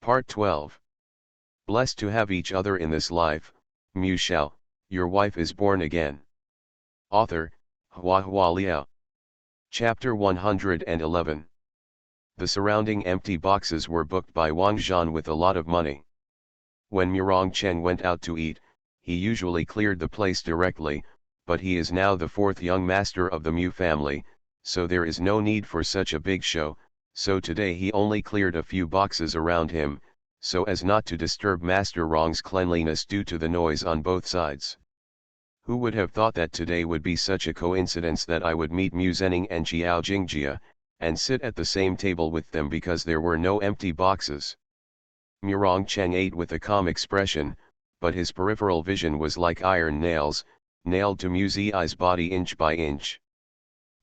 Part 12. Blessed to have each other in this life, Shao, your wife is born again. Author, HandsomeMaleLead. Chapter 111. The surrounding empty boxes were booked by Wang Zhan with a lot of money. When Murong Cheng went out to eat, he usually cleared the place directly, but he is now the fourth young master of the Mu family, so there is no need for such a big show, so today he only cleared a few boxes around him, so as not to disturb Master Rong's cleanliness due to the noise on both sides. Who would have thought that today would be such a coincidence that I would meet Mu Zening and Jiao Jingjia, and sit at the same table with them because there were no empty boxes. Murong Cheng ate with a calm expression, but his peripheral vision was like iron nails, nailed to Mu Zi's body inch by inch.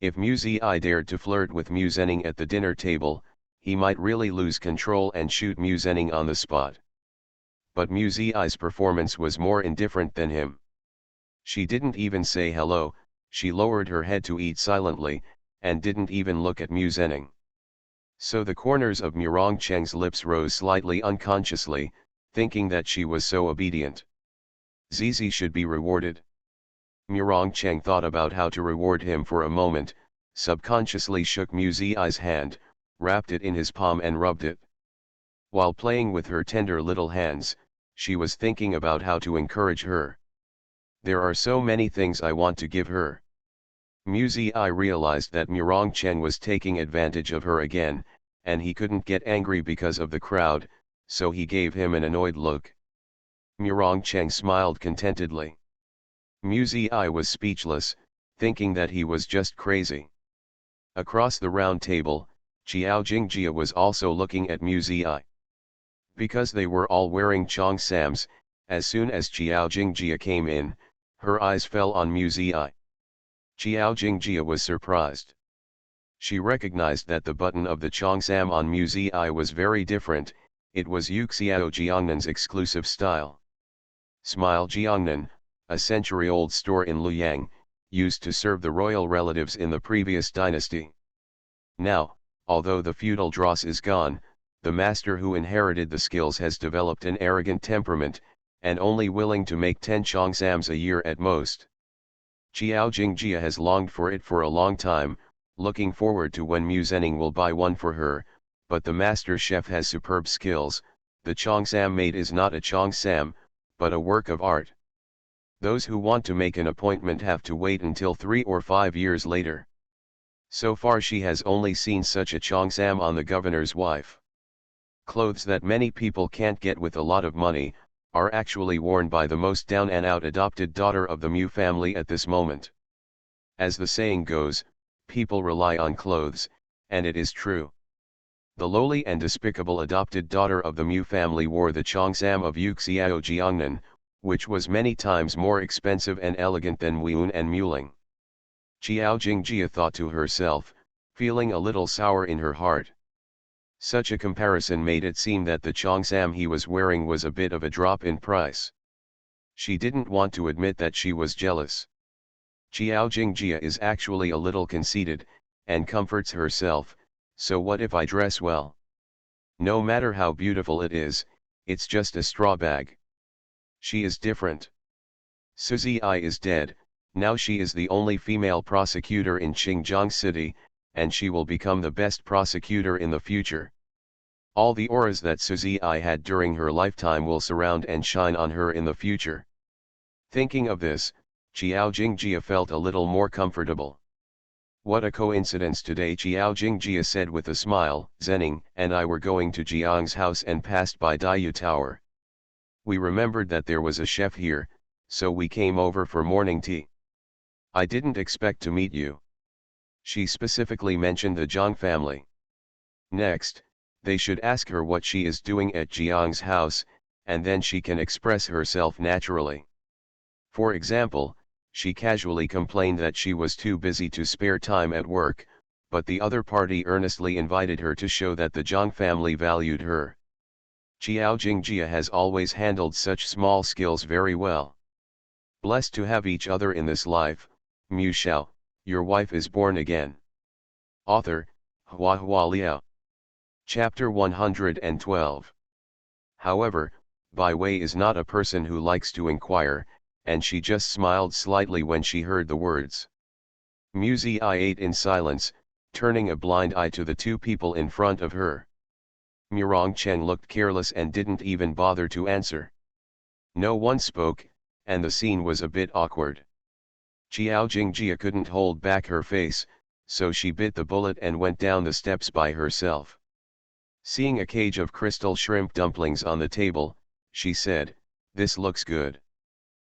If Mu Zi dared to flirt with Mu Zening at the dinner table, he might really lose control and shoot Mu Zening on the spot. But Mu Zi's performance was more indifferent than him. She didn't even say hello, she lowered her head to eat silently, and didn't even look at Mu Zening. So the corners of Murong Cheng's lips rose slightly unconsciously, thinking that she was so obedient. Zizi should be rewarded. Murong Cheng thought about how to reward him for a moment, subconsciously shook Mu Zi's hand, wrapped it in his palm and rubbed it. While playing with her tender little hands, she was thinking about how to encourage her. There are so many things I want to give her. Mu Zi realized that Murong Cheng was taking advantage of her again, and he couldn't get angry because of the crowd, so he gave him an annoyed look. Murong Cheng smiled contentedly. Mu Zi was speechless, thinking that he was just crazy. Across the round table, Jiao Jingjia was also looking at Mu Zi. Because they were all wearing cheongsams, as soon as Jiao Jingjia came in, her eyes fell on Mu Zi. Jiao Jingjia was surprised. She recognized that the button of the cheongsam on Mu Zi was very different, it was Yuxiao Jiangnan's exclusive style. Smile Jiangnan, a century-old store in Luoyang, used to serve the royal relatives in the previous dynasty. Now, although the feudal dross is gone, the master who inherited the skills has developed an arrogant temperament, and only willing to make 10 cheongsams a year at most. Jiao Jingjia has longed for it for a long time, looking forward to when Mu Zening will buy one for her, but the master chef has superb skills, the cheongsam made is not a cheongsam, but a work of art. Those who want to make an appointment have to wait until 3 or 5 years later. So far she has only seen such a cheongsam on the governor's wife. Clothes that many people can't get with a lot of money, are actually worn by the most down-and-out adopted daughter of the Mu family at this moment. As the saying goes, people rely on clothes, and it is true. The lowly and despicable adopted daughter of the Mu family wore the cheongsam of Yuxiao Jiangnan, which was many times more expensive and elegant than Weun and Muling. Jiao Jingjia thought to herself, feeling a little sour in her heart. Such a comparison made it seem that the cheongsam he was wearing was a bit of a drop in price. She didn't want to admit that she was jealous. Jiao Jingjia is actually a little conceited, and comforts herself, so what if I dress well? No matter how beautiful it is, it's just a straw bag. She is different. Suzy is dead, now she is the only female prosecutor in Xinjiang City, and she will become the best prosecutor in the future. All the auras that Suzy had during her lifetime will surround and shine on her in the future. Thinking of this, Jiao Jingjia felt a little more comfortable. What a coincidence today, Jiao Jingjia said with a smile. Zening and I were going to Jiang's house and passed by Daiyu Tower. We remembered that there was a chef here, so we came over for morning tea. I didn't expect to meet you. She specifically mentioned the Zhang family. Next, they should ask her what she is doing at Jiang's house, and then she can express herself naturally. For example, she casually complained that she was too busy to spare time at work, but the other party earnestly invited her to show that the Zhang family valued her. Jiao Jingjia has always handled such small skills very well. Blessed to have each other in this life, Mu Shao, your wife is born again. Author, HandsomeMaleLead. Chapter 112. However, Bai Wei is not a person who likes to inquire, and she just smiled slightly when she heard the words. Mu Zi ate in silence, turning a blind eye to the two people in front of her. Murong Cheng looked careless and didn't even bother to answer. No one spoke, and the scene was a bit awkward. Xiao Jingjia couldn't hold back her face, so she bit the bullet and went down the steps by herself. Seeing a cage of crystal shrimp dumplings on the table, she said, "This looks good."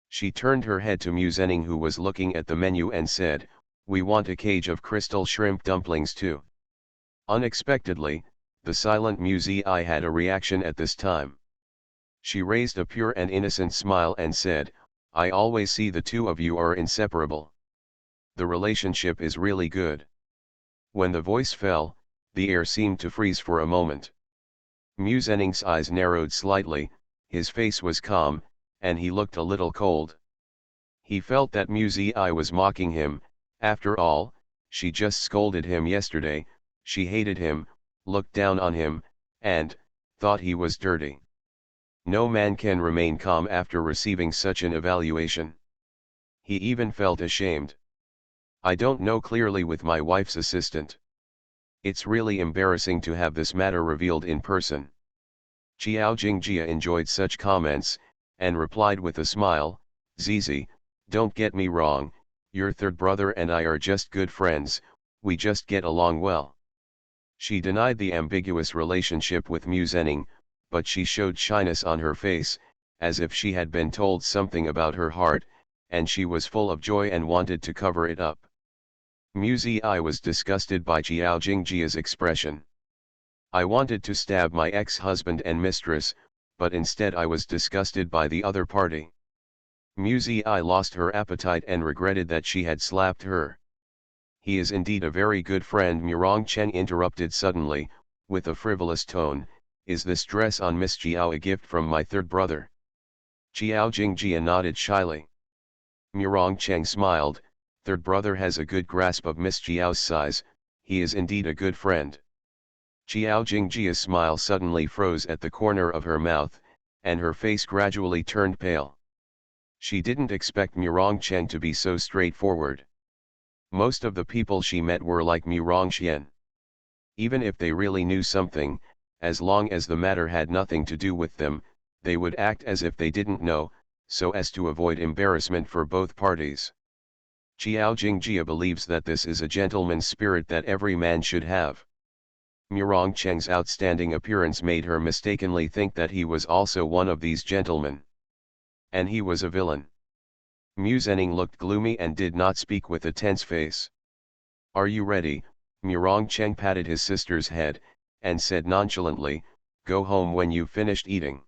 She turned her head to Mu Zening, who was looking at the menu, and said, "We want a cage of crystal shrimp dumplings too." Unexpectedly, the silent Mu Zi had a reaction at this time. She raised a pure and innocent smile and said, "I always see the two of you are inseparable. The relationship is really good." When the voice fell, the air seemed to freeze for a moment. Mu Zening's eyes narrowed slightly, his face was calm, and he looked a little cold. He felt that Mu Zi was mocking him. After all, she just scolded him yesterday, she hated him, looked down on him, and thought he was dirty. No man can remain calm after receiving such an evaluation. He even felt ashamed. "I don't know clearly with my wife's assistant. It's really embarrassing to have this matter revealed in person." Xiao Jingjia enjoyed such comments, and replied with a smile, "Zizi, don't get me wrong, your third brother and I are just good friends, we just get along well." She denied the ambiguous relationship with Mu Zening, but she showed shyness on her face, as if she had been told something about her heart, and she was full of joy and wanted to cover it up. Mu Zi was disgusted by Xiao Jingjia's expression. "I wanted to stab my ex-husband and mistress, but instead I was disgusted by the other party." Mu Zi lost her appetite and regretted that she had slapped her. "He is indeed a very good friend," Murong Cheng interrupted suddenly, with a frivolous tone. "Is this dress on Miss Xiao a gift from my third brother?" Xiao Jingjia nodded shyly. Murong Cheng smiled. "Third brother has a good grasp of Miss Xiao's size, he is indeed a good friend." Xiao Jingjia's smile suddenly froze at the corner of her mouth, and her face gradually turned pale. She didn't expect Murong Cheng to be so straightforward. Most of the people she met were like Murong Xian. Even if they really knew something, as long as the matter had nothing to do with them, they would act as if they didn't know, so as to avoid embarrassment for both parties. Xiao Jingjia believes that this is a gentleman's spirit that every man should have. Murong Cheng's outstanding appearance made her mistakenly think that he was also one of these gentlemen. And he was a villain. Mu Zening looked gloomy and did not speak with a tense face. "Are you ready?" Murong Cheng patted his sister's head, and said nonchalantly, "Go home when you've finished eating.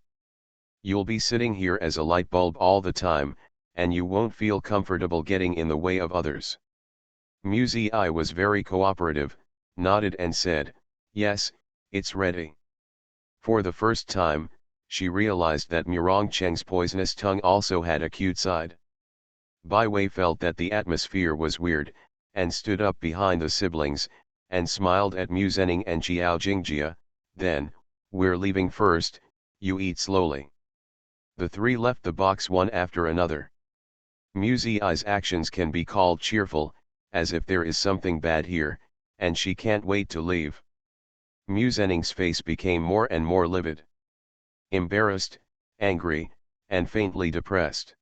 You'll be sitting here as a light bulb all the time, and you won't feel comfortable getting in the way of others." Mu Zi was very cooperative, nodded and said, "Yes, it's ready." For the first time, she realized that Murong Cheng's poisonous tongue also had a cute side. Bai Wei felt that the atmosphere was weird, and stood up behind the siblings, and smiled at Mu Zening and Xiao Jingjia. "Then, we're leaving first, you eat slowly." The three left the box one after another. Mu Zi's actions can be called cheerful, as if there is something bad here, and she can't wait to leave. Mu Zening's face became more and more livid. Embarrassed, angry, and faintly depressed.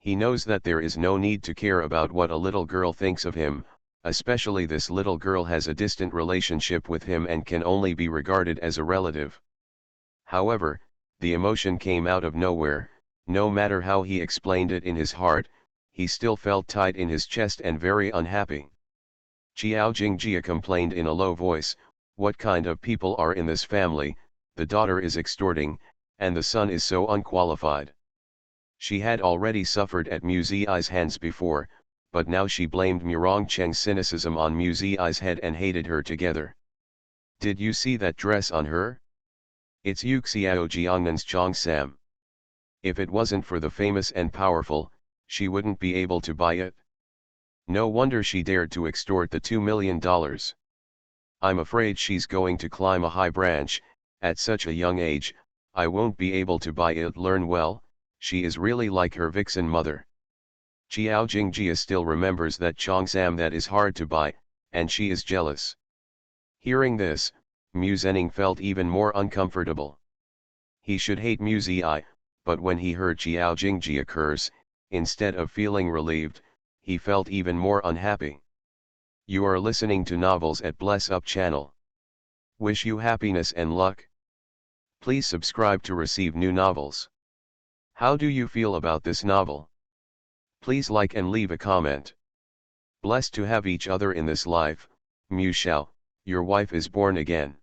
He knows that there is no need to care about what a little girl thinks of him, especially this little girl has a distant relationship with him and can only be regarded as a relative. However, the emotion came out of nowhere. No matter how he explained it in his heart, he still felt tight in his chest and very unhappy. Xiao Jingjia complained in a low voice, "What kind of people are in this family? The daughter is extorting, and the son is so unqualified." She had already suffered at Mu Zi's hands before, but now she blamed Murong Cheng's cynicism on Mu Zi's head and hated her together. "Did you see that dress on her? It's Yu Xiao Jiangnan's Chong Sam. If it wasn't for the famous and powerful, she wouldn't be able to buy it. No wonder she dared to extort the $2 million. I'm afraid she's going to climb a high branch, at such a young age. I won't be able to buy it. Learn well, she is really like her vixen mother. Xiao Jingjia still remembers that Cheongsam that is hard to buy, and she is jealous. Hearing this, Mu Zhenning felt even more uncomfortable. He should hate Mu Zi, but when he heard Xiao Jingjia curse, instead of feeling relieved, he felt even more unhappy. You are listening to Novels at Bless Up channel. Wish you happiness and luck. Please subscribe to receive new novels. How do you feel about this novel? Please like and leave a comment. Blessed to have each other in this life, Mu Shao, your wife is born again.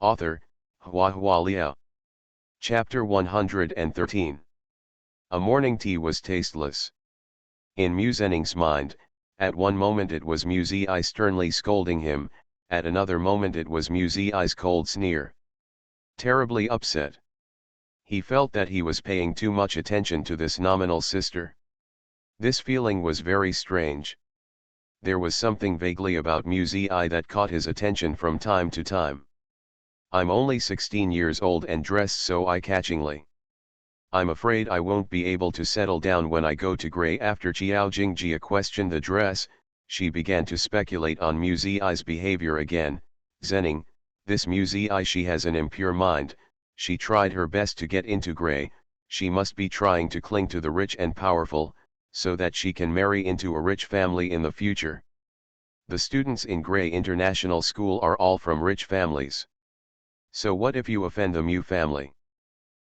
Author, Hua Liao. Chapter 113. A morning tea was tasteless. In Mu Zhenning's mind, at one moment it was Mu Zi's sternly scolding him, at another moment it was Mu Zi's cold sneer. Terribly upset. He felt that he was paying too much attention to this nominal sister. This feeling was very strange. There was something vaguely about Mu Zi that caught his attention from time to time. I'm only 16 years old and dressed so eye-catchingly. I'm afraid I won't be able to settle down when I go to Grey. After Xiao Jingjia questioned the dress, she began to speculate on Mu Zi's behavior again. Zhenning, this Mu Zi, she has an impure mind, she tried her best to get into Grey, she must be trying to cling to the rich and powerful, so that she can marry into a rich family in the future. The students in Grey International School are all from rich families. So what if you offend the Mu family?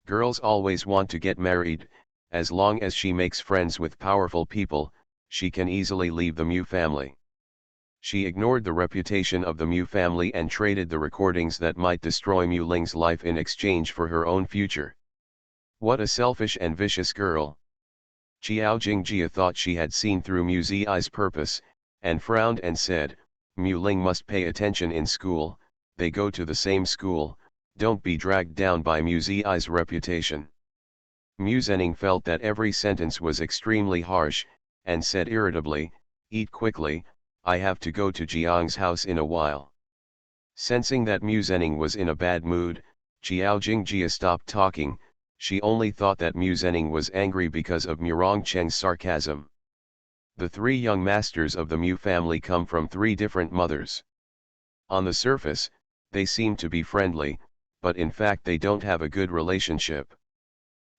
Girls always want to get married, as long as she makes friends with powerful people, she can easily leave the Mu family. She ignored the reputation of the Mu family and traded the recordings that might destroy Mu Ling's life in exchange for her own future. What a selfish and vicious girl. Xiao Jingjia thought she had seen through Mu Zi's purpose, and frowned and said, Mu Ling must pay attention in school, they go to the same school, don't be dragged down by Mu Zi's reputation. Mu Zhenning felt that every sentence was extremely harsh, and said irritably, eat quickly, I have to go to Jiang's house in a while. Sensing that Mu Zhenning was in a bad mood, Xiao Jingjia stopped talking, she only thought that Mu Zhenning was angry because of Mu Rongcheng's sarcasm. The three young masters of the Mu family come from three different mothers. On the surface, they seem to be friendly, but in fact they don't have a good relationship.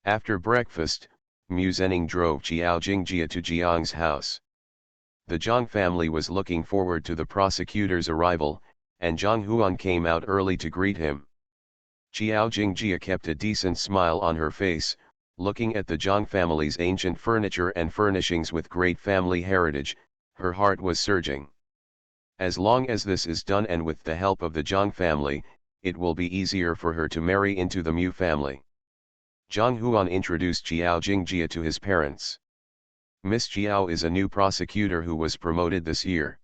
After breakfast, Mu Zhenning drove Xiao Jingjia to Jiang's house. The Zhang family was looking forward to the prosecutor's arrival, and Zhang Huan came out early to greet him. Xiao Jingjia kept a decent smile on her face, looking at the Zhang family's ancient furniture and furnishings with great family heritage, her heart was surging. As long as this is done and with the help of the Zhang family, it will be easier for her to marry into the Mu family. Zhang Huan introduced Xiao Jingjia to his parents. Miss Xiao is a new prosecutor who was promoted this year.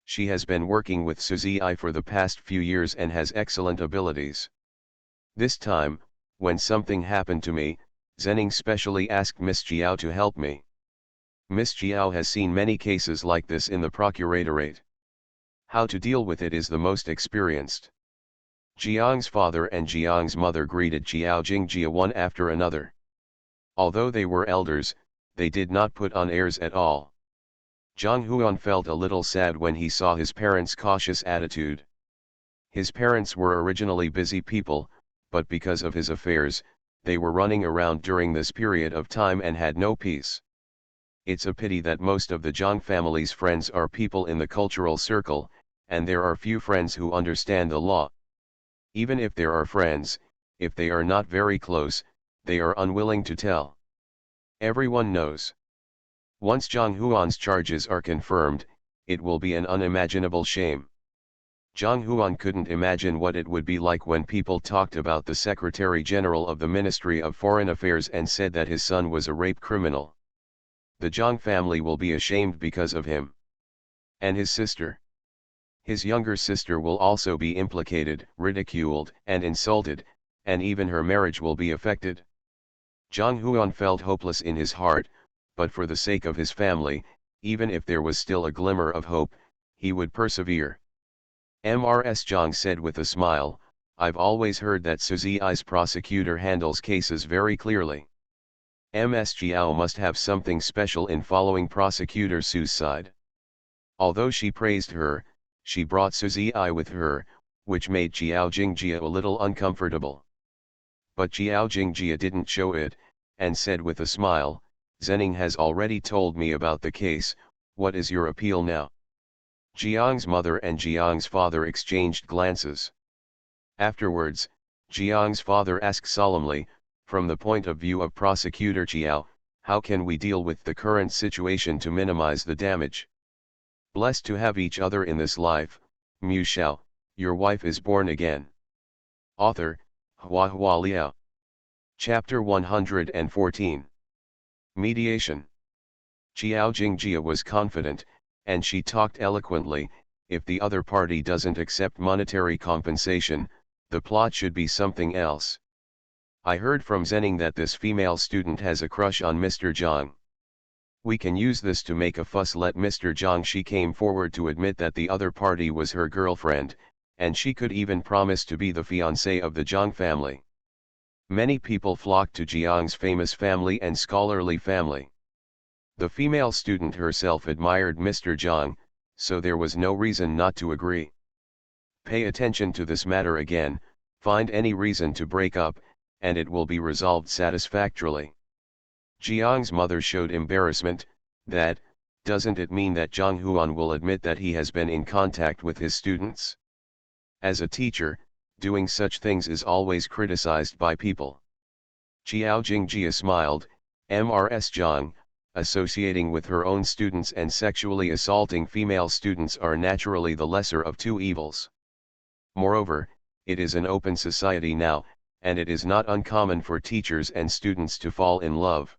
She has been working with Su Zi for the past few years and has excellent abilities. This time, when something happened to me, Zhenning specially asked Miss Xiao to help me. Miss Xiao has seen many cases like this in the procuratorate. How to deal with it is the most experienced. Jiang's father and Jiang's mother greeted Xiao Jingjia one after another. Although they were elders, they did not put on airs at all. Zhang Huan felt a little sad when he saw his parents' cautious attitude. His parents were originally busy people, but because of his affairs, they were running around during this period of time and had no peace. It's a pity that most of the Zhang family's friends are people in the cultural circle, and there are few friends who understand the law. Even if there are friends, if they are not very close, they are unwilling to tell. Everyone knows. Once Zhang Huan's charges are confirmed, it will be an unimaginable shame. Zhang Huan couldn't imagine what it would be like when people talked about the Secretary General of the Ministry of Foreign Affairs and said that his son was a rape criminal. The Zhang family will be ashamed because of him. And his sister. His younger sister will also be implicated, ridiculed, and insulted, and even her marriage will be affected. Zhang Huan felt hopeless in his heart, but for the sake of his family, even if there was still a glimmer of hope, he would persevere. Mrs. Zhang said with a smile, I've always heard that Suzi's prosecutor handles cases very clearly. Ms. Jiao must have something special in following prosecutor Su's side. Although she praised her, she brought Suzi with her, which made Jiao Jingjia a little uncomfortable. But Jiao Jingjia didn't show it, and said with a smile, Zening has already told me about the case, what is your appeal now? Jiang's mother and Jiang's father exchanged glances. Afterwards, Jiang's father asked solemnly, from the point of view of prosecutor Jiao, how can we deal with the current situation to minimize the damage? Blessed to have each other in this life, Mu Shao, your wife is born again. Author, Hua Liao. Chapter 114. Mediation. Jiao Jingjia was confident, and she talked eloquently, if the other party doesn't accept monetary compensation, the plot should be something else. I heard from Zening that this female student has a crush on Mr. Zhang. We can use this to make a fuss. Let Mr. Zhang. She came forward to admit that the other party was her girlfriend, and she could even promise to be the fiancée of the Zhang family. Many people flocked to Jiang's famous family and scholarly family. The female student herself admired Mr. Zhang, so there was no reason not to agree. Pay attention to this matter again, find any reason to break up, and it will be resolved satisfactorily. Jiang's mother showed embarrassment. That, doesn't it mean that Zhang Huan will admit that he has been in contact with his students? As a teacher, doing such things is always criticized by people. Jiao Jingjia smiled. Ms. Zhang, associating with her own students and sexually assaulting female students are naturally the lesser of two evils. Moreover, it is an open society now, and it is not uncommon for teachers and students to fall in love.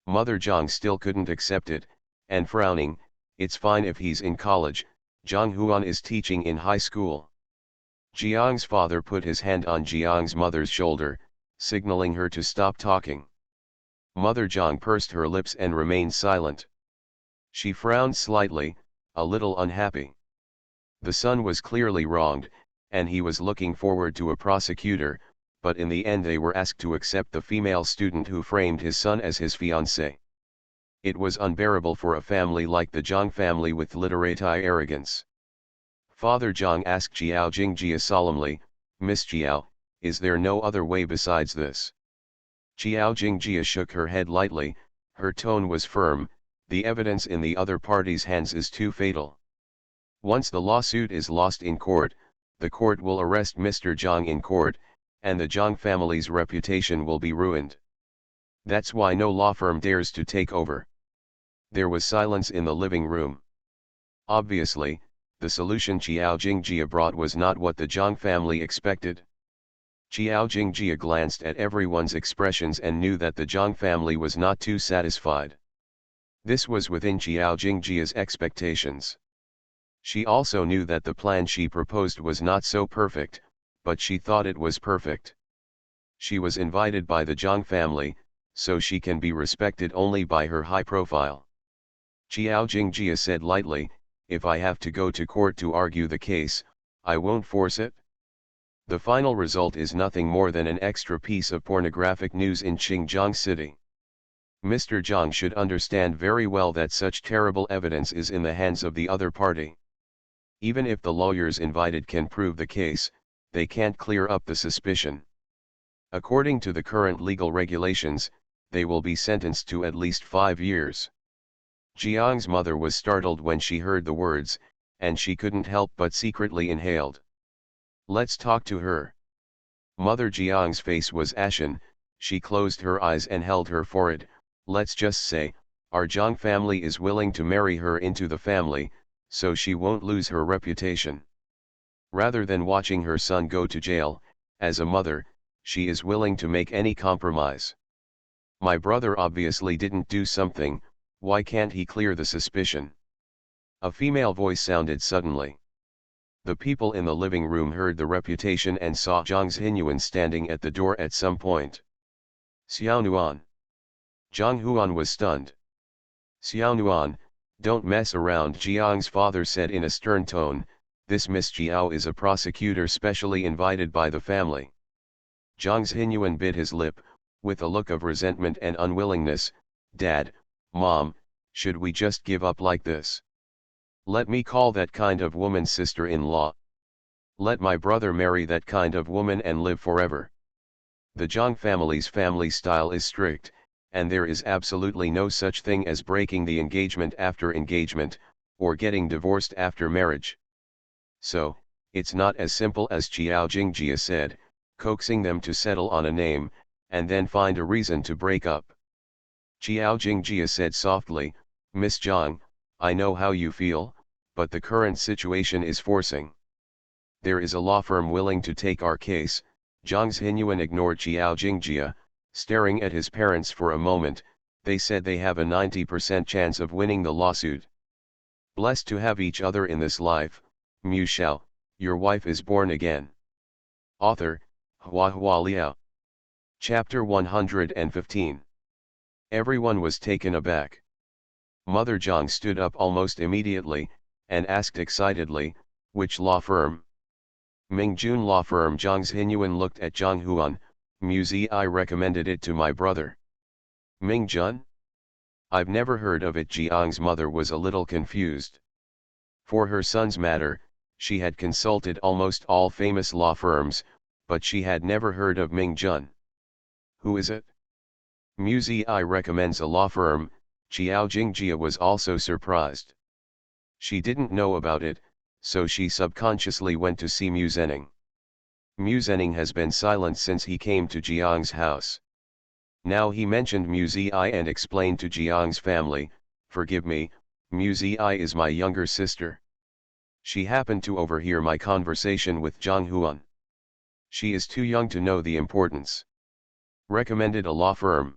Mother Zhang still couldn't accept it, and frowning, it's fine if he's in college, Zhang Huan is teaching in high school. Jiang's father put his hand on Jiang's mother's shoulder, signaling her to stop talking. Mother Zhang pursed her lips and remained silent. She frowned slightly, a little unhappy. The son was clearly wronged, and he was looking forward to a prosecutor, but in the end they were asked to accept the female student who framed his son as his fiancée. It was unbearable for a family like the Zhang family with literati arrogance. Father Zhang asked Jiao Jingjia solemnly, Miss Jiao, is there no other way besides this? Jiao Jingjia shook her head lightly, her tone was firm, the evidence in the other party's hands is too fatal. Once the lawsuit is lost in court, the court will arrest Mr. Zhang in court, and the Zhang family's reputation will be ruined. That's why no law firm dares to take over. There was silence in the living room. Obviously, the solution Jiao Jingjia brought was not what the Zhang family expected. Jiao Jingjia glanced at everyone's expressions and knew that the Zhang family was not too satisfied. This was within Jiao Jingjia's expectations. She also knew that the plan she proposed was not so perfect, but she thought it was perfect. She was invited by the Zhang family, so she can be respected only by her high profile. Jiao Jingjia said lightly, if I have to go to court to argue the case, I won't force it. The final result is nothing more than an extra piece of pornographic news in Xinjiang City. Mr. Zhang should understand very well that such terrible evidence is in the hands of the other party. Even if the lawyers invited can prove the case, they can't clear up the suspicion. According to the current legal regulations, they will be sentenced to at least 5 years. Jiang's mother was startled when she heard the words, and she couldn't help but secretly inhaled. Let's talk to her. Mother Jiang's face was ashen, she closed her eyes and held her forehead. Let's just say, our Zhang family is willing to marry her into the family, so she won't lose her reputation. Rather than watching her son go to jail, as a mother, she is willing to make any compromise. My brother obviously didn't do something, why can't he clear the suspicion? A female voice sounded suddenly. The people in the living room heard the reputation and saw Zhang Xinyuan standing at the door at some point. Xiaonuan. Zhang Huan was stunned. Xiaonuan, don't mess around, Jiang's father said in a stern tone, This Miss Jiao is a prosecutor specially invited by the family. Zhang Xinyuan bit his lip, with a look of resentment and unwillingness. Dad, Mom, should we just give up like this? Let me call that kind of woman sister-in-law. Let my brother marry that kind of woman and live forever. The Zhang family's family style is strict, and there is absolutely no such thing as breaking the engagement after engagement, or getting divorced after marriage. So, it's not as simple as Qiao Jingjia said, coaxing them to settle on a name, and then find a reason to break up. Qiao Jingjia said softly, Miss Zhang, I know how you feel, but the current situation is forcing. There is a law firm willing to take our case. Zhang Xinyuan ignored Qiao Jingjia, staring at his parents for a moment. They said they have a 90% chance of winning the lawsuit. Blessed to have each other in this life, Mu Shao, your wife is born again. Author, Hua Liao. Chapter 115. Everyone was taken aback. Mother Zhang stood up almost immediately, and asked excitedly, which law firm? Mingjun law firm. Zhang Xinyuan looked at Zhang Huan. Muzi, I recommended it to my brother. Mingjun? I've never heard of it. Jiang's mother was a little confused. For her son's matter, she had consulted almost all famous law firms, but she had never heard of Mingjun. Who is it? Muzi recommends a law firm. Qiao Jingjia was also surprised. She didn't know about it, so she subconsciously went to see Mu Zhenning. Mu Zhenning has been silent since he came to Jiang's house. Now he mentioned Mu Zi and explained to Jiang's family, forgive me, Mu Zi is my younger sister. She happened to overhear my conversation with Zhang Huan. She is too young to know the importance. Recommended a law firm.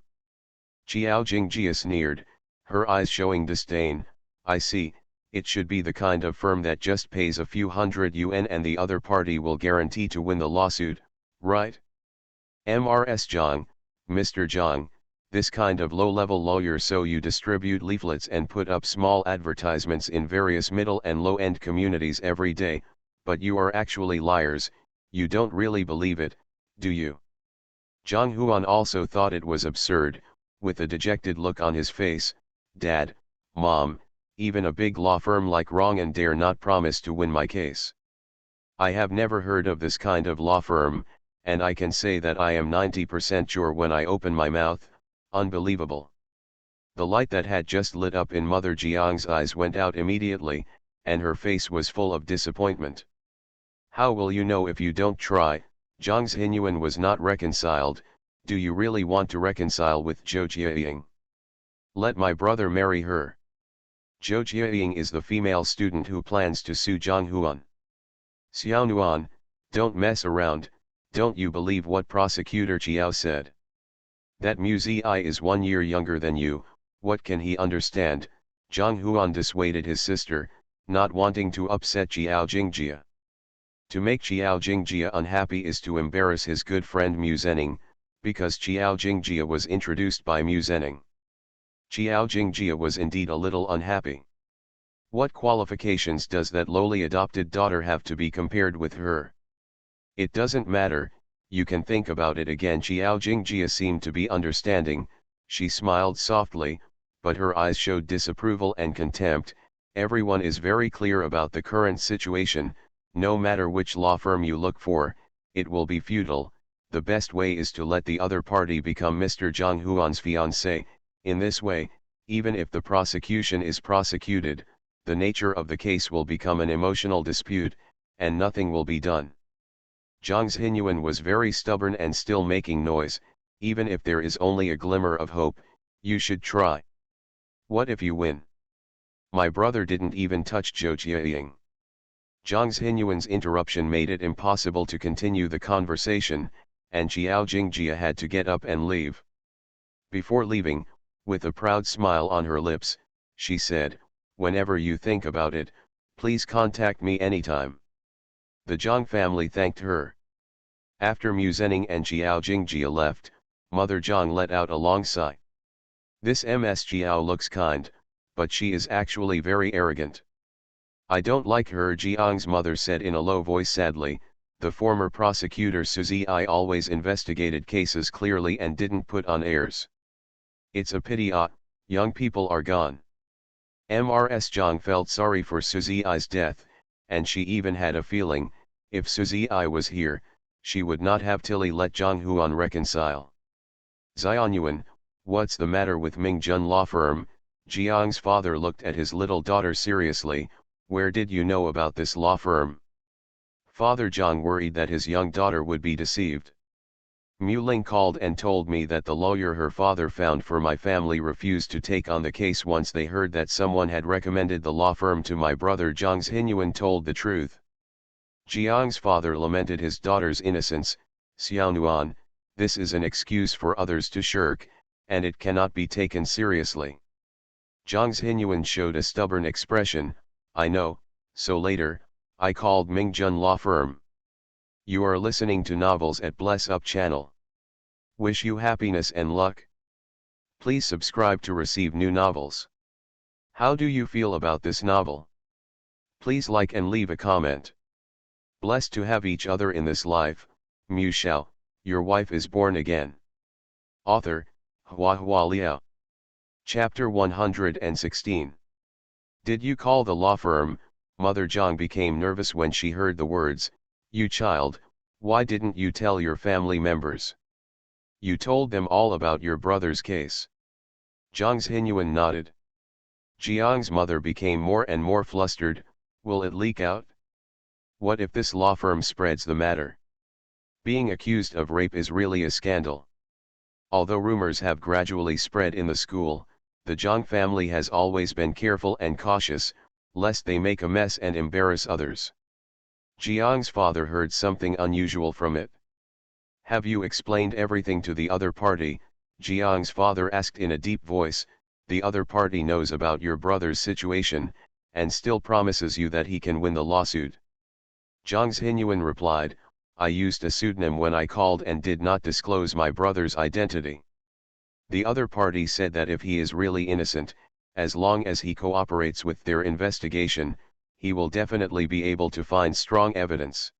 Qiao Jingjia sneered, her eyes showing disdain. I see, it should be the kind of firm that just pays a few $100 and the other party will guarantee to win the lawsuit, right? Mrs. Zhang, Mr. Zhang, this kind of low-level lawyer, so you distribute leaflets and put up small advertisements in various middle and low-end communities every day, but you are actually liars. You don't really believe it, do you? Zhang Huan also thought it was absurd, with a dejected look on his face. Dad, Mom, even a big law firm like Rong'an dare not promise to win my case. I have never heard of this kind of law firm, and I can say that I am 90% sure when I open my mouth. Unbelievable. The light that had just lit up in Mother Jiang's eyes went out immediately, and her face was full of disappointment. How will you know if you don't try? Zhang Xinyuan was not reconciled. Do you really want to reconcile with Zhou Jiaying? Let my brother marry her. Zhou Jiaying is the female student who plans to sue Zhang Huan. Xiaonuan, don't mess around. Don't you believe what Prosecutor Qiao said? That Mu Zi is 1 year younger than you. What can he understand? Zhang Huan dissuaded his sister, not wanting to upset Qiao Jingjia. To make Qiao Jingjia unhappy is to embarrass his good friend Mu Zhenning, because Qiao Jingjia was introduced by Mu Zhenning. Qiao Jingjia was indeed a little unhappy. What qualifications does that lowly adopted daughter have to be compared with her? It doesn't matter, you can think about it again. Qiao Jingjia seemed to be understanding. She smiled softly, but her eyes showed disapproval and contempt. Everyone is very clear about the current situation. No matter which law firm you look for, it will be futile. The best way is to let the other party become Mr. Zhang Huan's fiancé. In this way, even if the prosecution is prosecuted, the nature of the case will become an emotional dispute, and nothing will be done. Zhang Xinyuan was very stubborn and still making noise. Even if there is only a glimmer of hope, you should try. What if you win? My brother didn't even touch Zhou Jiaying. Zhang Xinyuan's interruption made it impossible to continue the conversation, and Qiao Jingjia had to get up and leave. Before leaving, with a proud smile on her lips, she said, whenever you think about it, please contact me anytime. The Zhang family thanked her. After Mu Zhenning and Qiao Jingjia left, Mother Zhang let out a long sigh. This Ms. Qiao looks kind, but she is actually very arrogant. I don't like her, Jiang's mother said in a low voice sadly. The former prosecutor Suzy I always investigated cases clearly and didn't put on airs. It's a pity young people are gone. Mrs. Zhang felt sorry for Suzy I's death, and she even had a feeling, if Suzy I was here, she would not have Tilly let Zhang Huan reconcile. Xianyuan, what's the matter with Mingjun law firm? Jiang's father looked at his little daughter seriously. Where did you know about this law firm? Father Zhang worried that his young daughter would be deceived. Mu Ling called and told me that the lawyer her father found for my family refused to take on the case once they heard that someone had recommended the law firm to my brother. Zhang Xinyuan told the truth. Jiang's father lamented his daughter's innocence. Xiaonuan, this is an excuse for others to shirk, and it cannot be taken seriously. Zhang Xinyuan showed a stubborn expression. I know, so later, I called Mingjun law firm. You are listening to Novels at Bless Up channel. Wish you happiness and luck. Please subscribe to receive new novels. How do you feel about this novel? Please like and leave a comment. Blessed to have each other in this life. Mu Shao, your wife is born again. Author, Hua Liao. Chapter 116. Did you call the law firm? Mother Zhang became nervous when she heard the words. You child, why didn't you tell your family members? You told them all about your brother's case. Zhang Xinyuan nodded. Jiang's mother became more and more flustered. Will it leak out? What if this law firm spreads the matter? Being accused of rape is really a scandal. Although rumors have gradually spread in the school, the Zhang family has always been careful and cautious, lest they make a mess and embarrass others. Jiang's father heard something unusual from it. Have you explained everything to the other party? Jiang's father asked in a deep voice. The other party knows about your brother's situation, and still promises you that he can win the lawsuit. Zhang Xinyuan replied, I used a pseudonym when I called and did not disclose my brother's identity. The other party said that if he is really innocent, as long as he cooperates with their investigation, he will definitely be able to find strong evidence.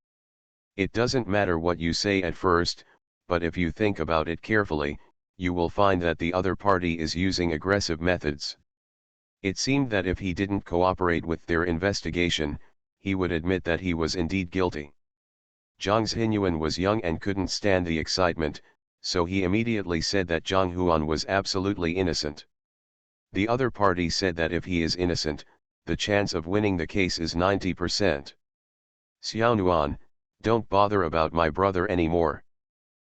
It doesn't matter what you say at first, but if you think about it carefully, you will find that the other party is using aggressive methods. It seemed that if he didn't cooperate with their investigation, he would admit that he was indeed guilty. Zhang Xinyuan was young and couldn't stand the excitement, so he immediately said that Zhang Huan was absolutely innocent. The other party said that if he is innocent, the chance of winning the case is 90%. Xiaonuan, don't bother about my brother anymore.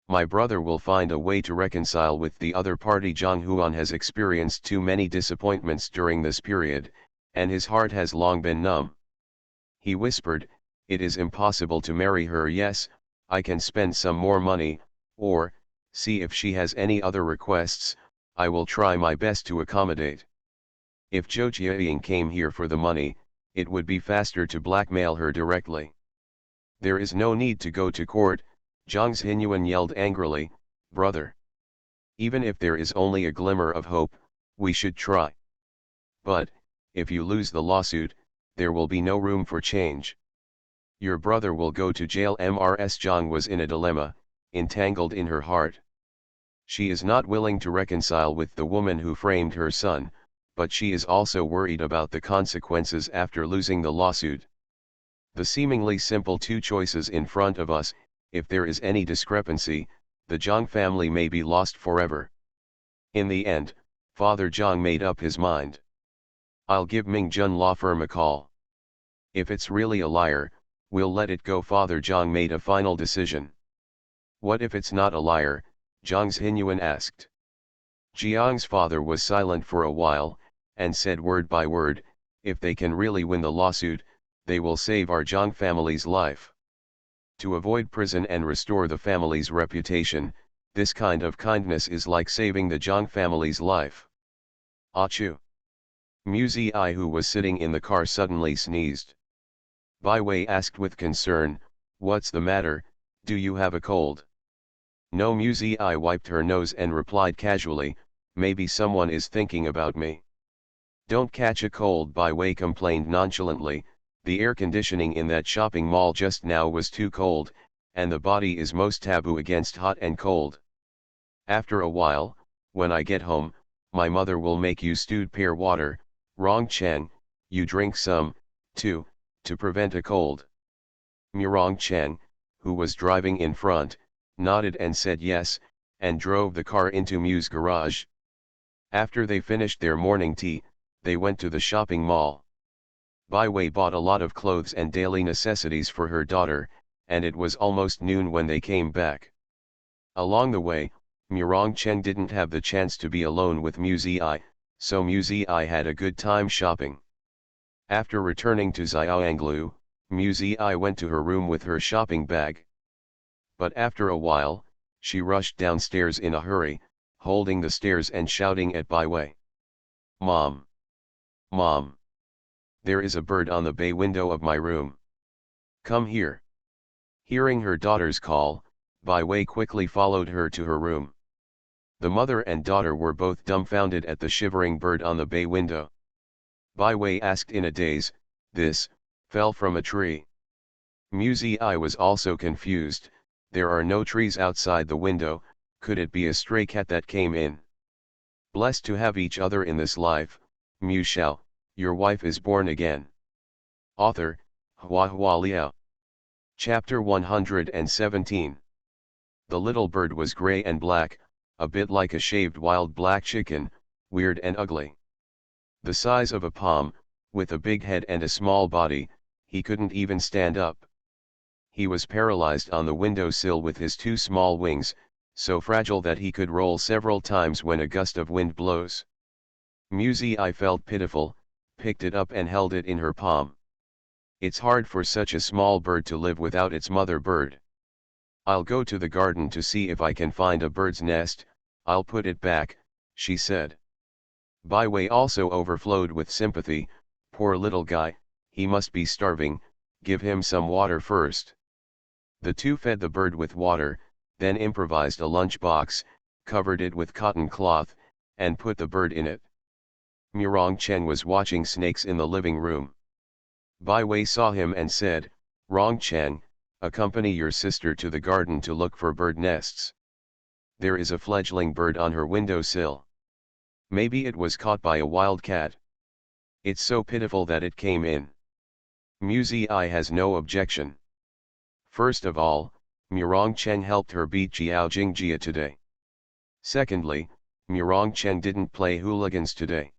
My brother will find a way to reconcile with the other party. Zhang Huan has experienced too many disappointments during this period, and his heart has long been numb. He whispered, it is impossible to marry her. Yes, I can spend some more money, or, see if she has any other requests, I will try my best to accommodate. If Zhou Jiaying came here for the money, it would be faster to blackmail her directly. There is no need to go to court, Zhang Xinyuan yelled angrily. Brother. Even if there is only a glimmer of hope, we should try. But, if you lose the lawsuit, there will be no room for change. Your brother will go to jail. Mrs. Zhang was in a dilemma, entangled in her heart. She is not willing to reconcile with the woman who framed her son, but she is also worried about the consequences after losing the lawsuit. The seemingly simple two choices in front of us. If there is any discrepancy, the Zhang family may be lost forever. In the end, Father Zhang made up his mind. I'll give Mingjun law firm a call. If it's really a liar, we'll let it go. Father Zhang made a final decision. What if it's not a liar? Zhang Xinyuan asked. Jiang's father was silent for a while, and said word by word, if they can really win the lawsuit, they will save our Zhang family's life. To avoid prison and restore the family's reputation, this kind of kindness is like saving the Zhang family's life. Achoo! Mu Ziyi, who was sitting in the car, suddenly sneezed. Bai Wei asked with concern, what's the matter, do you have a cold? No. Mu Ziyi wiped her nose and replied casually, maybe someone is thinking about me. Don't catch a cold, Bai Wei complained nonchalantly. The air conditioning in that shopping mall just now was too cold, and the body is most taboo against hot and cold. After a while, when I get home, my mother will make you stewed pear water, Rong-chan, you drink some, too, to prevent a cold. Murong-chan, who was driving in front, nodded and said yes, and drove the car into Mu's garage. After they finished their morning tea, they went to the shopping mall. Bai Wei bought a lot of clothes and daily necessities for her daughter, and it was almost noon when they came back. Along the way, Murong-chen didn't have the chance to be alone with Mu Zi, so Mu Zi had a good time shopping. After returning to Xiaoanglu, Mu Zi went to her room with her shopping bag. But after a while, she rushed downstairs in a hurry, holding the stairs and shouting at Bai Wei. "Mom! Mom! There is a bird on the bay window of my room. Come here." Hearing her daughter's call, Bai Wei quickly followed her to her room. The mother and daughter were both dumbfounded at the shivering bird on the bay window. Bai Wei asked in a daze, "This, fell from a tree?" Mu Zi was also confused. There are no trees outside the window, could it be a stray cat that came in? Blessed to have each other in this life, Mu Shao, your wife is born again. Author, Hua Liao. Chapter 117. The little bird was gray and black, a bit like a shaved wild black chicken, weird and ugly. The size of a palm, with a big head and a small body, he couldn't even stand up. He was paralyzed on the windowsill with his two small wings, so fragile that he could roll several times when a gust of wind blows. Mu Zi felt pitiful, picked it up and held it in her palm. It's hard for such a small bird to live without its mother bird. I'll go to the garden to see if I can find a bird's nest, I'll put it back, she said. Bai Wei also overflowed with sympathy. Poor little guy, he must be starving, give him some water first. The two fed the bird with water, then improvised a lunch box, covered it with cotton cloth, and put the bird in it. Murong-chen was watching snakes in the living room. Bai Wei saw him and said, "Rong-chen, accompany your sister to the garden to look for bird nests. There is a fledgling bird on her windowsill. Maybe it was caught by a wild cat. It's so pitiful that it came in." Mu Zi has no objection. First of all, Murong-chen helped her beat Jiao Jingjia today. Secondly, Murong-chen didn't play hooligans today.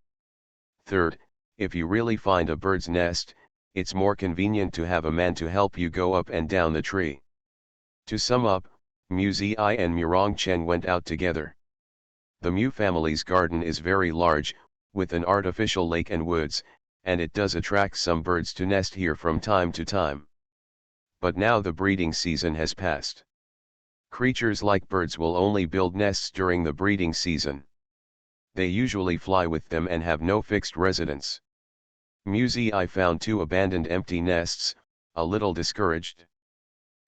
Third, if you really find a bird's nest, it's more convenient to have a man to help you go up and down the tree. To sum up, Mu Zi and Murong-chen went out together. The Mu family's garden is very large, with an artificial lake and woods, and it does attract some birds to nest here from time to time. But now the breeding season has passed. Creatures like birds will only build nests during the breeding season. They usually fly with them and have no fixed residence. Mu Zi found two abandoned empty nests, a little discouraged.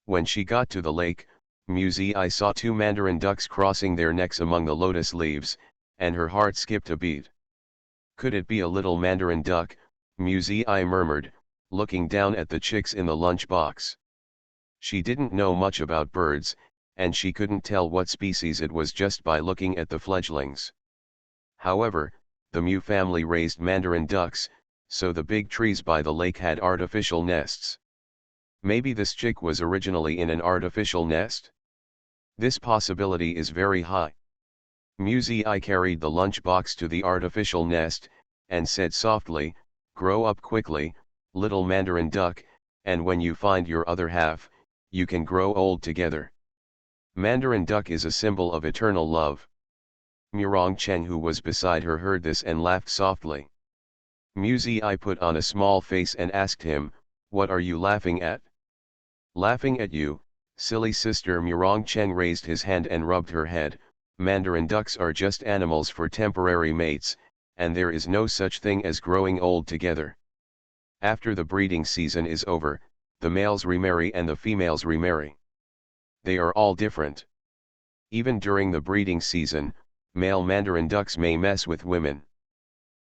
When she got to the lake, Mu Zi saw two mandarin ducks crossing their necks among the lotus leaves, and her heart skipped a beat. Could it be a little mandarin duck? Mu Zi murmured, looking down at the chicks in the lunch box. She didn't know much about birds, and she couldn't tell what species it was just by looking at the fledglings. However, the Mu family raised mandarin ducks, so the big trees by the lake had artificial nests. Maybe this chick was originally in an artificial nest? This possibility is very high. Mu Zi carried the lunch box to the artificial nest, and said softly, "Grow up quickly, little mandarin duck, and when you find your other half, you can grow old together." Mandarin duck is a symbol of eternal love. Murong-chen, who was beside her, heard this and laughed softly. Mu Zi put on a small face and asked him, "What are you laughing at?" "Laughing at you, silly sister." Murong-chen raised his hand and rubbed her head. Mandarin ducks are just animals for temporary mates, and there is no such thing as growing old together. After the breeding season is over, the males remarry and the females remarry. They are all different. Even during the breeding season, male mandarin ducks may mess with women.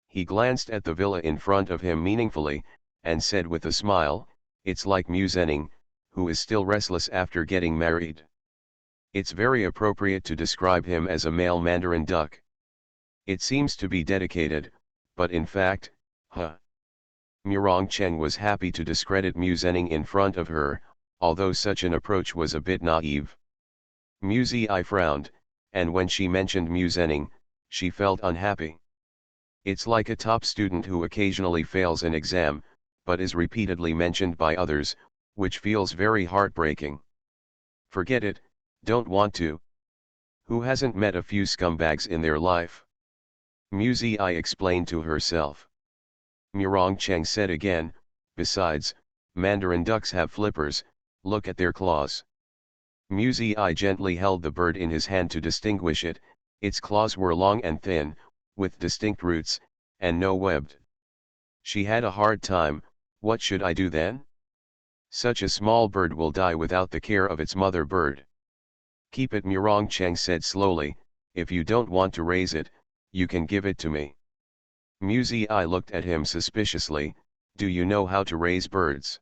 He glanced at the villa in front of him meaningfully, and said with a smile, "It's like Mu Zening, who is still restless after getting married. It's very appropriate to describe him as a male Mandarin duck. It seems to be dedicated, but in fact, Murong Cheng was happy to discredit Mu Zening in front of her, although such an approach was a bit naive. Mu Zi frowned, and when she mentioned Mu Zening, she felt unhappy. It's like a top student who occasionally fails an exam, but is repeatedly mentioned by others, which feels very heartbreaking. Forget it, don't want to. Who hasn't met a few scumbags in their life? Mu Zi explained to herself. Murong Cheng said again, "Besides, Mandarin ducks have flippers, look at their claws." Mu Zi gently held the bird in his hand to distinguish it. Its claws were long and thin, with distinct roots, and no webbed. She had a hard time. What should I do then? Such a small bird will die without the care of its mother bird. Keep it, Murong Cheng said slowly. If you don't want to raise it, you can give it to me. Mu Zi looked at him suspiciously. Do you know how to raise birds?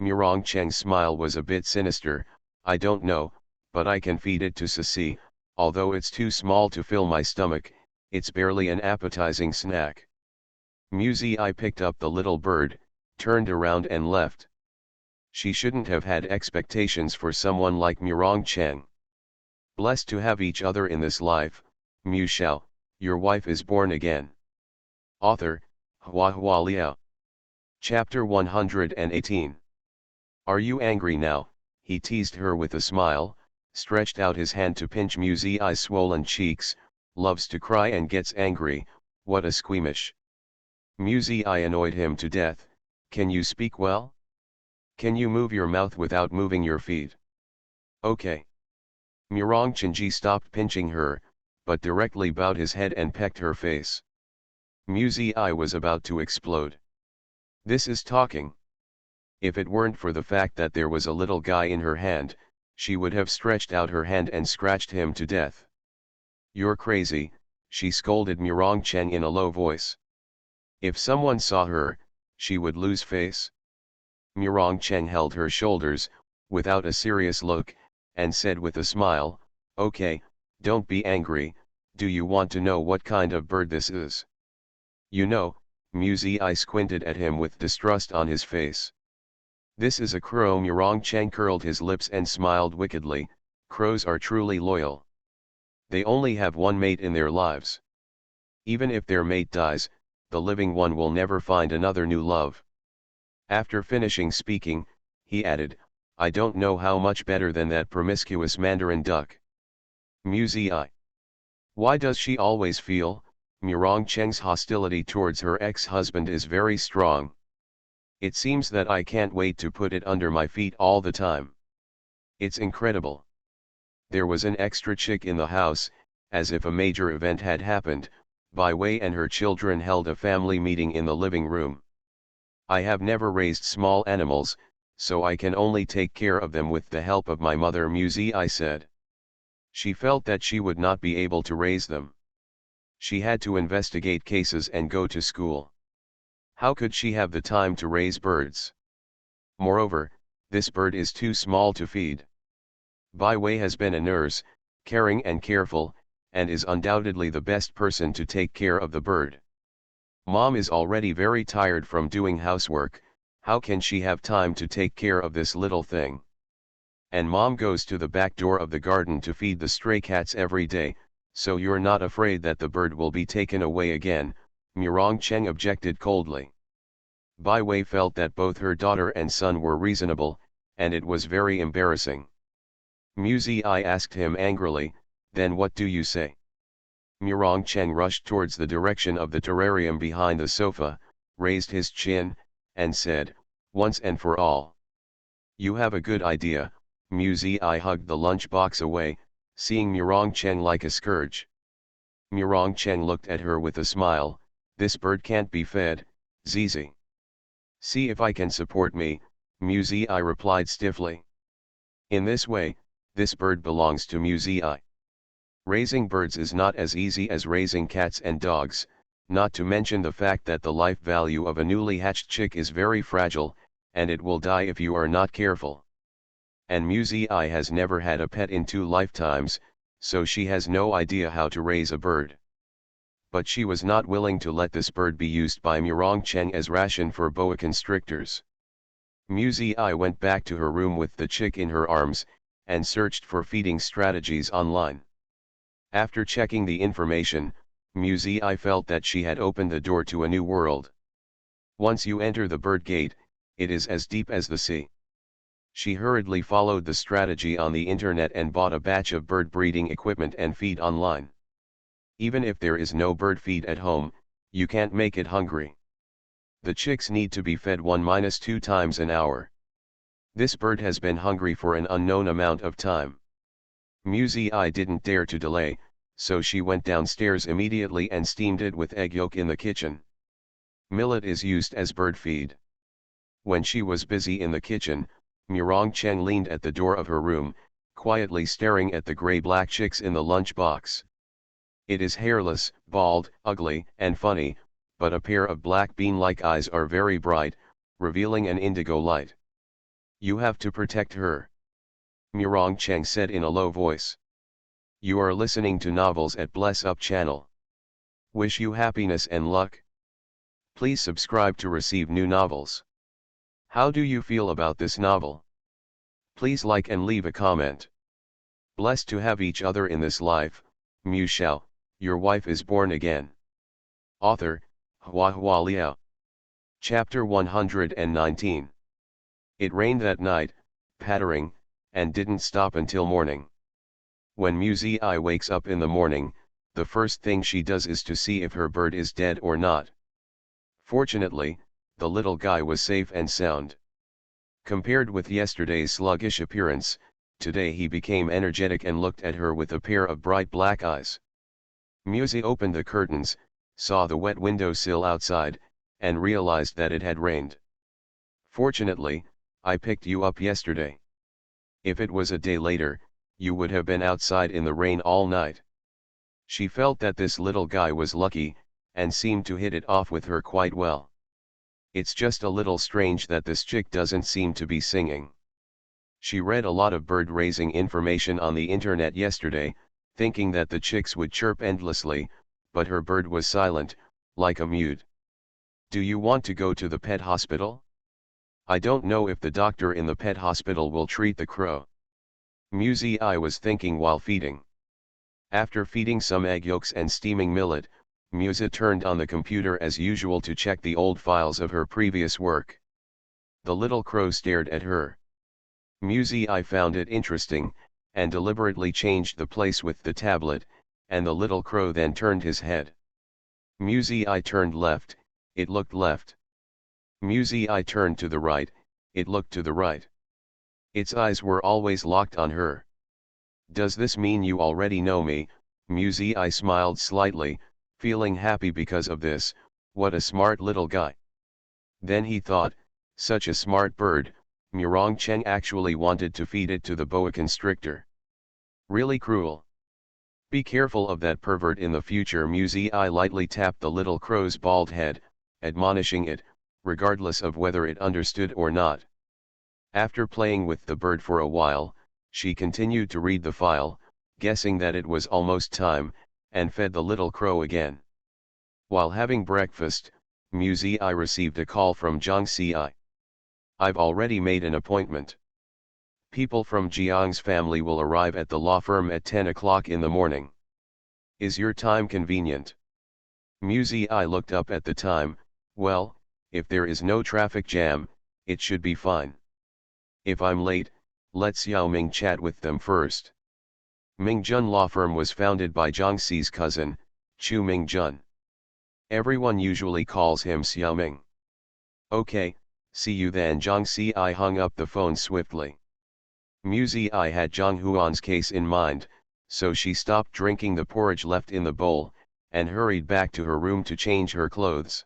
Murong Cheng's smile was a bit sinister. I don't know, but I can feed it to Sisi. Although it's too small to fill my stomach, it's barely an appetizing snack. Mu Zi picked up the little bird, turned around and left. She shouldn't have had expectations for someone like Murong Cheng. Blessed to have each other in this life, Mu Shao, your wife is born again. Author, Hua Liao. Chapter 118. Are you angry now? He teased her with a smile, stretched out his hand to pinch Mu Zi's swollen cheeks. Loves to cry and gets angry, what a squeamish. Mu Zi annoyed him to death. Can you speak well? Can you move your mouth without moving your feet? Okay. Murong Chenji stopped pinching her, but directly bowed his head and pecked her face. Mu Zi was about to explode. This is talking. If it weren't for the fact that there was a little guy in her hand, she would have stretched out her hand and scratched him to death. You're crazy, she scolded Murong Cheng in a low voice. If someone saw her, she would lose face. Murong Cheng held her shoulders, without a serious look, and said with a smile, okay, don't be angry. Do you want to know what kind of bird this is? You know, Mu Zi squinted at him with distrust on his face. This is a crow. Murong Cheng curled his lips and smiled wickedly. Crows are truly loyal. They only have one mate in their lives. Even if their mate dies, the living one will never find another new love. After finishing speaking, he added, I don't know how much better than that promiscuous Mandarin duck. Mu Zi. Why does she always feel? Murong Cheng's hostility towards her ex-husband is very strong. It seems that I can't wait to put it under my feet all the time. It's incredible. There was an extra chick in the house, as if a major event had happened. Bai Wei and her children held a family meeting in the living room. I have never raised small animals, so I can only take care of them with the help of my mother, Mu Zi said. She felt that she would not be able to raise them. She had to investigate cases and go to school. How could she have the time to raise birds? Moreover, this bird is too small to feed. Bai Wei has been a nurse, caring and careful, and is undoubtedly the best person to take care of the bird. Mom is already very tired from doing housework. How can she have time to take care of this little thing? And Mom goes to the back door of the garden to feed the stray cats every day, so you're not afraid that the bird will be taken away again, Murong Cheng objected coldly. Bai Wei felt that both her daughter and son were reasonable, and it was very embarrassing. Mu Zi asked him angrily, then what do you say? Murong Cheng rushed towards the direction of the terrarium behind the sofa, raised his chin, and said, once and for all. You have a good idea. Mu Zi hugged the lunchbox away, seeing Murong Cheng like a scourge. Murong Cheng looked at her with a smile. This bird can't be fed, Zizi. See if I can support me, Mu Zi replied stiffly. In this way, this bird belongs to Mu Zi. Raising birds is not as easy as raising cats and dogs, not to mention the fact that the life value of a newly hatched chick is very fragile, and it will die if you are not careful. And Muzi has never had a pet in 2 lifetimes, so she has no idea how to raise a bird. But she was not willing to let this bird be used by Murong Cheng as ration for boa constrictors. Muzi went back to her room with the chick in her arms, and searched for feeding strategies online. After checking the information, Muzi felt that she had opened the door to a new world. Once you enter the bird gate, it is as deep as the sea. She hurriedly followed the strategy on the internet and bought a batch of bird breeding equipment and feed online. Even if there is no bird feed at home, you can't make it hungry. The chicks need to be fed 1-2 times an hour. This bird has been hungry for an unknown amount of time. Muzi didn't dare to delay, so she went downstairs immediately and steamed it with egg yolk in the kitchen. Millet is used as bird feed. When she was busy in the kitchen, Murong Cheng leaned at the door of her room, quietly staring at the gray-black chicks in the lunchbox. It is hairless, bald, ugly, and funny, but a pair of black bean-like eyes are very bright, revealing an indigo light. You have to protect her, Murong Cheng said in a low voice. You are listening to novels at Bless Up channel. Wish you happiness and luck. Please subscribe to receive new novels. How do you feel about this novel? Please like and leave a comment. Blessed to have each other in this life, Shao, your wife is born again. Author, HandsomeMaleLead. Chapter 119. It rained that night, pattering, and didn't stop until morning. When Muzi wakes up in the morning, the first thing she does is to see if her bird is dead or not. Fortunately, the little guy was safe and sound. Compared with yesterday's sluggish appearance, today he became energetic and looked at her with a pair of bright black eyes. Muzi opened the curtains, saw the wet windowsill outside, and realized that it had rained. Fortunately, I picked you up yesterday. If it was a day later, you would have been outside in the rain all night. She felt that this little guy was lucky, and seemed to hit it off with her quite well. It's just a little strange that this chick doesn't seem to be singing. She read a lot of bird raising information on the internet yesterday, thinking that the chicks would chirp endlessly, but her bird was silent, like a mute. Do you want to go to the pet hospital? I don't know if the doctor in the pet hospital will treat the crow. Muzi was thinking while feeding. After feeding some egg yolks and steaming millet, Muzi turned on the computer as usual to check the old files of her previous work. The little crow stared at her. Muzi found it interesting, and deliberately changed the place with the tablet, and the little crow then turned his head. Muzi turned left, it looked left. Muzi turned to the right, it looked to the right. Its eyes were always locked on her. Does this mean you already know me? Muzi smiled slightly, feeling happy because of this. What a smart little guy. Then he thought, such a smart bird, Murong Cheng actually wanted to feed it to the boa constrictor. Really cruel. Be careful of that pervert in the future. Muzi lightly tapped the little crow's bald head, admonishing it, regardless of whether it understood or not. After playing with the bird for a while, she continued to read the file, guessing that it was almost time, and fed the little crow again. While having breakfast, Muzi received a call from Zhang Ci. I've already made an appointment. People from Jiang's family will arrive at the law firm at 10 o'clock in the morning. Is your time convenient? Muzi looked up at the time. Well, if there is no traffic jam, it should be fine. If I'm late, let Xiao Ming chat with them first. Mingjun Law Firm was founded by Zhang Ci's cousin, Chu Mingjun. Everyone usually calls him Xiao Ming. Okay, see you then. Zhang Ci hung up the phone swiftly. Muzi had Zhang Huan's case in mind, so she stopped drinking the porridge left in the bowl, and hurried back to her room to change her clothes.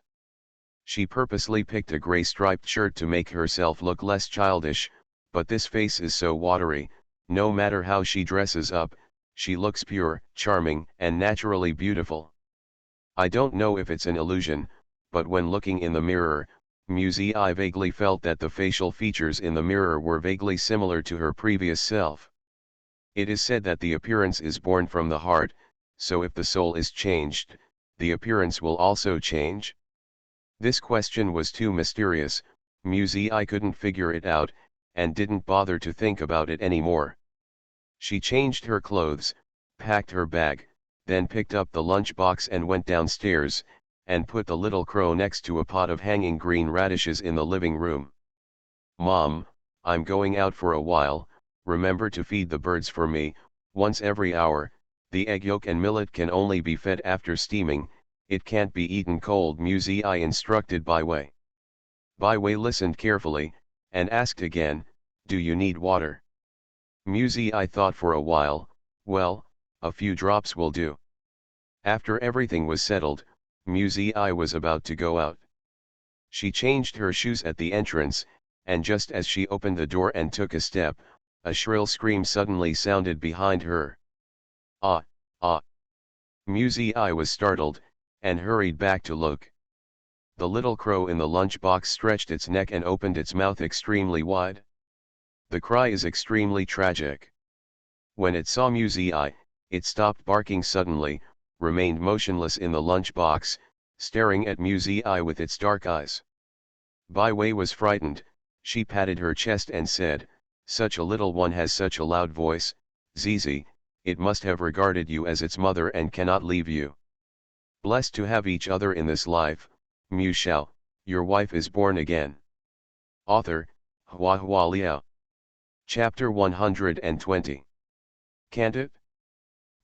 She purposely picked a gray striped shirt to make herself look less childish, but this face is so watery, no matter how she dresses up, she looks pure, charming, and naturally beautiful. I don't know if it's an illusion, but when looking in the mirror, Mu Zi vaguely felt that the facial features in the mirror were vaguely similar to her previous self. It is said that the appearance is born from the heart, so if the soul is changed, the appearance will also change? This question was too mysterious, Mu Zi couldn't figure it out, and didn't bother to think about it anymore. She changed her clothes, packed her bag, then picked up the lunchbox and went downstairs, and put the little crow next to a pot of hanging green radishes in the living room. "Mom, I'm going out for a while, remember to feed the birds for me, once every hour. The egg yolk and millet can only be fed after steaming, it can't be eaten cold," Mu Zi instructed Bai Wei. Bai Wei listened carefully, and asked again, "Do you need water?" Mu Zi thought for a while, "Well, a few drops will do." After everything was settled, Mu Zi was about to go out. She changed her shoes at the entrance, and just as she opened the door and took a step, a shrill scream suddenly sounded behind her. "Ah, ah!" Mu Zi was startled, and hurried back to look. The little crow in the lunchbox stretched its neck and opened its mouth extremely wide. The cry is extremely tragic. When it saw Mu Zi, it stopped barking suddenly, remained motionless in the lunchbox, staring at Mu Zi with its dark eyes. Bai Wei was frightened. She patted her chest and said, "Such a little one has such a loud voice, Zizi, it must have regarded you as its mother and cannot leave you. Blessed to have each other in this life, Mu Shao, your wife is born again." Author, Hua Liao. Chapter 120. Can't it?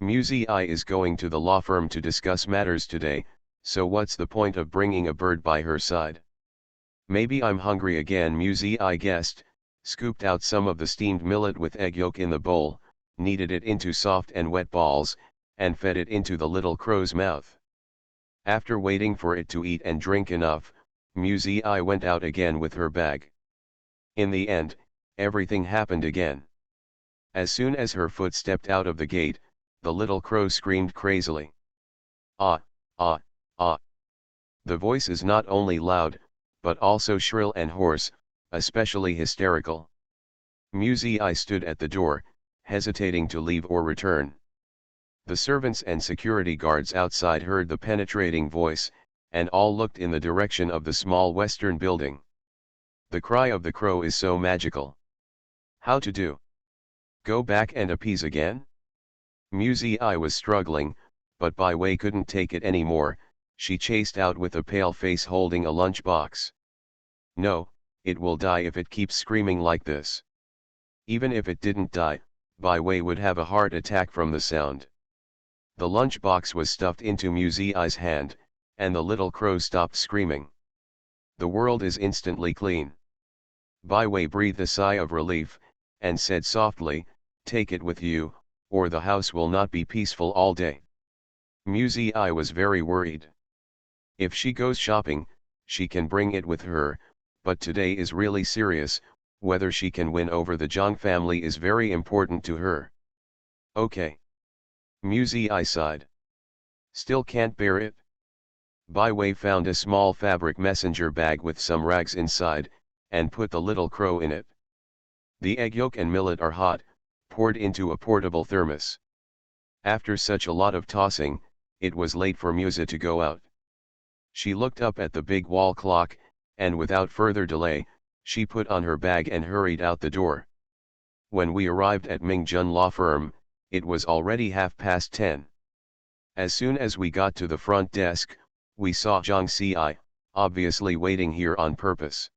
Mu Zi is going to the law firm to discuss matters today, so what's the point of bringing a bird by her side? Maybe I'm hungry again, Mu Zi guessed, scooped out some of the steamed millet with egg yolk in the bowl, kneaded it into soft and wet balls, and fed it into the little crow's mouth. After waiting for it to eat and drink enough, Mu Zi went out again with her bag. In the end, everything happened again. As soon as her foot stepped out of the gate, the little crow screamed crazily. "Ah, ah, ah." The voice is not only loud, but also shrill and hoarse, especially hysterical. Mu Zi stood at the door, hesitating to leave or return. The servants and security guards outside heard the penetrating voice, and all looked in the direction of the small western building. The cry of the crow is so magical. How to do? Go back and appease again? Mu Zi was struggling, but Bai Wei couldn't take it anymore. She chased out with a pale face holding a lunchbox. "No, it will die if it keeps screaming like this." Even if it didn't die, Bai Wei would have a heart attack from the sound. The lunchbox was stuffed into Mu Zi's hand, and the little crow stopped screaming. The world is instantly clean. Bai Wei breathed a sigh of relief, and said softly, "Take it with you, or the house will not be peaceful all day." Mu Zi was very worried. If she goes shopping, she can bring it with her, but today is really serious. Whether she can win over the Zhang family is very important to her. "Okay." Mu Zi sighed. "Still can't bear it?" Bai Wei found a small fabric messenger bag with some rags inside, and put the little crow in it. The egg yolk and millet are hot, poured into a portable thermos. After such a lot of tossing, it was late for Mu Zi to go out. She looked up at the big wall clock, and without further delay, she put on her bag and hurried out the door. When we arrived at Mingjun Law Firm, it was already 10:30. As soon as we got to the front desk, we saw Zhang Ci, obviously waiting here on purpose.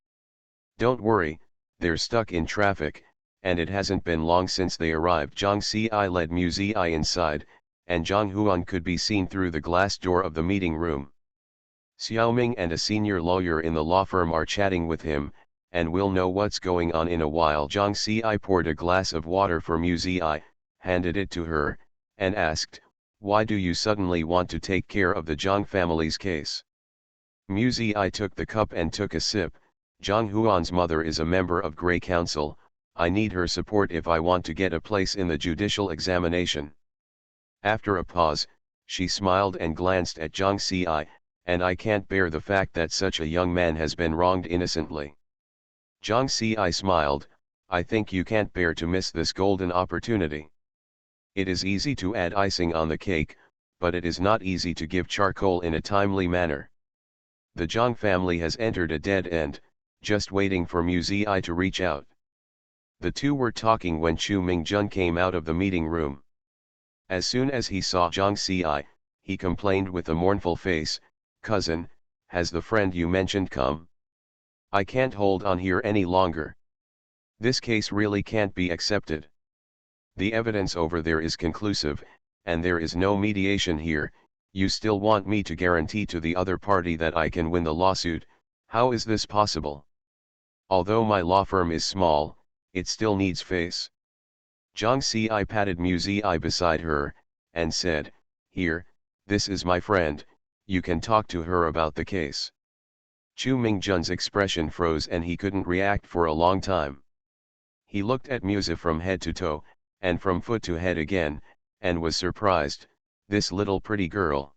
"Don't worry, they're stuck in traffic, and it hasn't been long since they arrived." Zhang Ci led Mu Zi inside, and Zhang Huan could be seen through the glass door of the meeting room. Xiaoming and a senior lawyer in the law firm are chatting with him, and we'll know what's going on in a while. Zhang Ci poured a glass of water for Mu Zi, handed it to her, and asked, "Why do you suddenly want to take care of the Zhang family's case?" Mu Zi took the cup and took a sip. "Zhang Huan's mother is a member of Grey Council, I need her support if I want to get a place in the judicial examination." After a pause, She smiled and glanced at Zhang Xi, and I can't bear the fact that such a young man has been wronged innocently. Zhang Xi smiled, I think you can't bear to miss this golden opportunity. It is easy to add icing on the cake, but it is not easy to give charcoal in a timely manner. The Zhang family has entered a dead end, just waiting for Mu Ziyi to reach out. The two were talking when Chu Mingjun came out of the meeting room. As soon as he saw Zhang Xi, he complained with a mournful face, "Cousin, has the friend you mentioned come? I can't hold on here any longer. This case really can't be accepted. The evidence over there is conclusive, and there is no mediation here. You still want me to guarantee to the other party that I can win the lawsuit? How is this possible? Although my law firm is small, it still needs face." Zhang Xi patted Mu Ziyi beside her, and said, "Here, this is my friend, you can talk to her about the case." Chu Mingjun's expression froze and he couldn't react for a long time. He looked at Mu Ziyi from head to toe, and from foot to head again, and was surprised, this little pretty girl.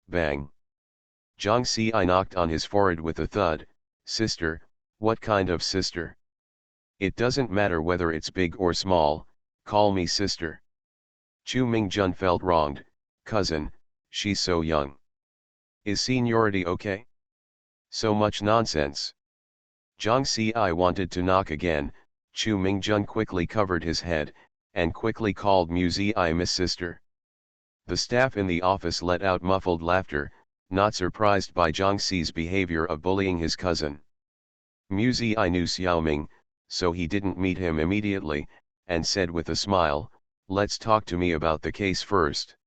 Bang! Zhang Xi knocked on his forehead with a thud. "Sister, what kind of sister? It doesn't matter whether it's big or small, call me sister." Chu Mingjun felt wronged. "Cousin, she's so young. Is seniority okay? So much nonsense." Zhang Xi wanted to knock again. Chu Mingjun quickly covered his head, and quickly called Mu Ziyi Miss Sister. The staff in the office let out muffled laughter, not surprised by Zhang Xi's behavior of bullying his cousin. Mu Ziyi knew Xiaoming, so he didn't meet him immediately, and said with a smile, "Let's talk to me about the case first."